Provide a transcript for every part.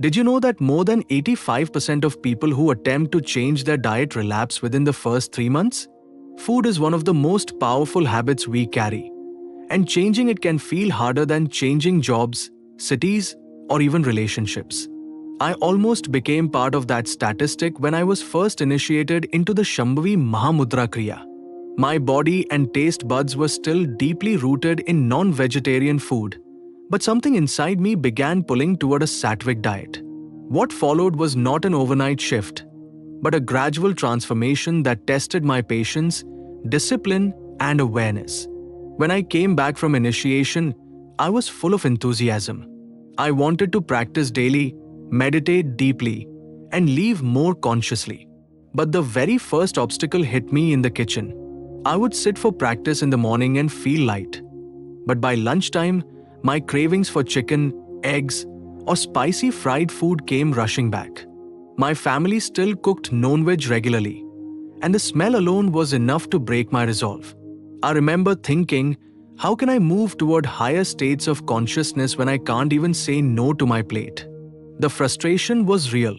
Did you know that more than 85% of people who attempt to change their diet relapse within the first 3 months? Food is one of the most powerful habits we carry, and changing it can feel harder than changing jobs, cities, or even relationships. I almost became part of that statistic when I was first initiated into the Shambhavi Mahamudra Kriya. My body and taste buds were still deeply rooted in non-vegetarian food, but something inside me began pulling toward a Satvic diet. What followed was not an overnight shift, but a gradual transformation that tested my patience, discipline, and awareness. When I came back from initiation, I was full of enthusiasm. I wanted to practice daily, meditate deeply, and live more consciously. But the very first obstacle hit me in the kitchen. I would sit for practice in the morning and feel light. But by lunchtime, my cravings for chicken, eggs, or spicy fried food came rushing back. My family still cooked non-veg regularly, and the smell alone was enough to break my resolve. I remember thinking, how can I move toward higher states of consciousness when I can't even say no to my plate? The frustration was real.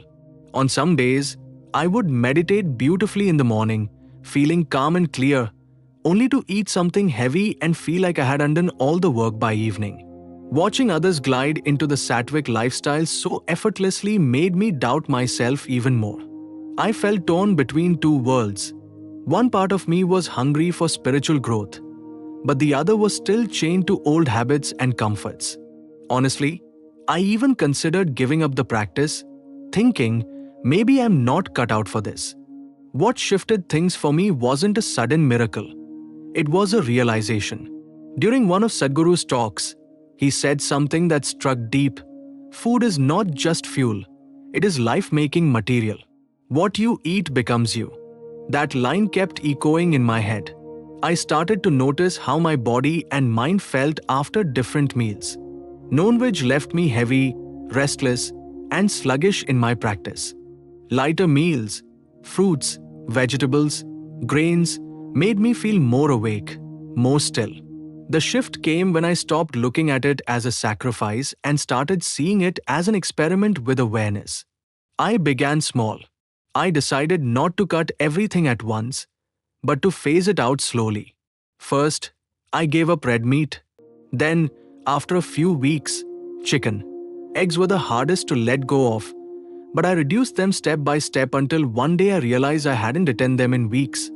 On some days, I would meditate beautifully in the morning, feeling calm and clear, only to eat something heavy and feel like I had undone all the work by evening. Watching others glide into the Satvic lifestyle so effortlessly made me doubt myself even more. I felt torn between two worlds. One part of me was hungry for spiritual growth, but the other was still chained to old habits and comforts. Honestly, I even considered giving up the practice, thinking maybe I'm not cut out for this. What shifted things for me wasn't a sudden miracle. It was a realization. During one of Sadhguru's talks, he said something that struck deep. Food is not just fuel, it is life-making material. What you eat becomes you. That line kept echoing in my head. I started to notice how my body and mind felt after different meals. Non-veg left me heavy, restless, and sluggish in my practice. Lighter meals, fruits, vegetables, grains made me feel more awake, more still. The shift came when I stopped looking at it as a sacrifice and started seeing it as an experiment with awareness. I began small. I decided not to cut everything at once, but to phase it out slowly. First, I gave up red meat. Then, after a few weeks, chicken. Eggs were the hardest to let go of, but I reduced them step by step until one day I realized I hadn't eaten them in weeks.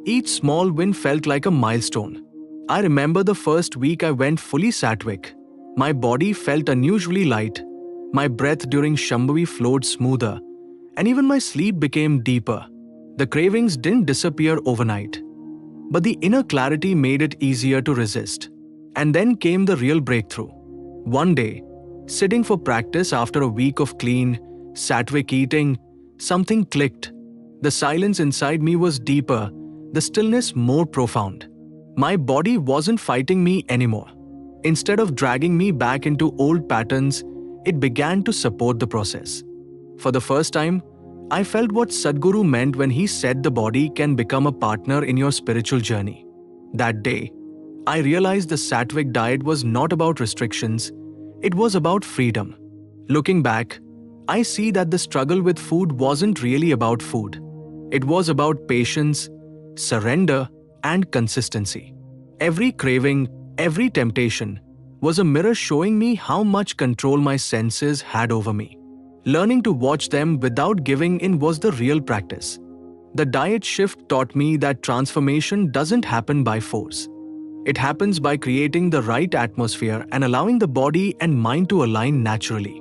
Each small win felt like a milestone. I remember the first week I went fully Satvic. My body felt unusually light, my breath during Shambhavi flowed smoother, and even my sleep became deeper. The cravings didn't disappear overnight, but the inner clarity made it easier to resist. And then came the real breakthrough. One day, sitting for practice after a week of clean, Satvic eating, something clicked. The silence inside me was deeper, the stillness more profound. My body wasn't fighting me anymore. Instead of dragging me back into old patterns, it began to support the process. For the first time, I felt what Sadhguru meant when he said the body can become a partner in your spiritual journey. That day, I realized the Satvic diet was not about restrictions, it was about freedom. Looking back, I see that the struggle with food wasn't really about food. It was about patience, surrender, and consistency. Every craving, every temptation was a mirror showing me how much control my senses had over me. Learning to watch them without giving in was the real practice. The diet shift taught me that transformation doesn't happen by force. It happens by creating the right atmosphere and allowing the body and mind to align naturally.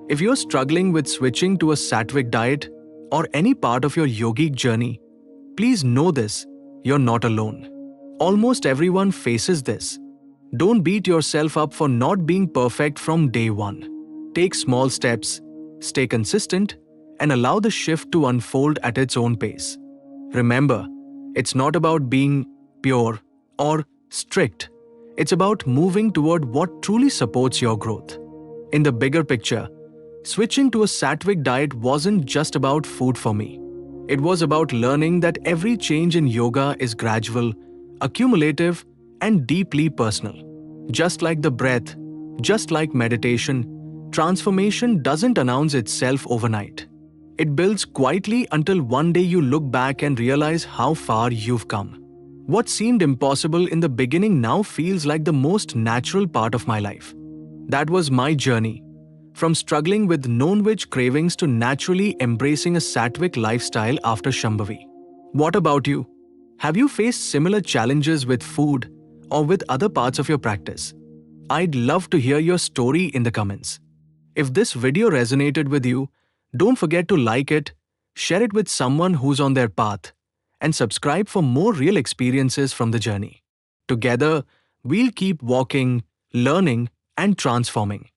If you're struggling with switching to a Satvic diet or any part of your yogic journey, please know this, you're not alone. Almost everyone faces this. Don't beat yourself up for not being perfect from day one. Take small steps, stay consistent, and allow the shift to unfold at its own pace. Remember, it's not about being pure or strict. It's about moving toward what truly supports your growth. In the bigger picture, switching to a Satvic diet wasn't just about food for me. It was about learning that every change in yoga is gradual, accumulative, and deeply personal. Just like the breath, just like meditation, Transformation doesn't announce itself overnight. It builds quietly until one day you look back and realize how far you've come. What seemed impossible in the beginning now feels like the most natural part of my life. That was my journey, from struggling with non-veg cravings to naturally embracing a Satvic lifestyle after Shambhavi. What about you? Have you faced similar challenges with food or with other parts of your practice? I'd love to hear your story in the comments. If this video resonated with you, don't forget to like it, share it with someone who's on their path, and subscribe for more real experiences from the journey. Together, we'll keep walking, learning, and transforming.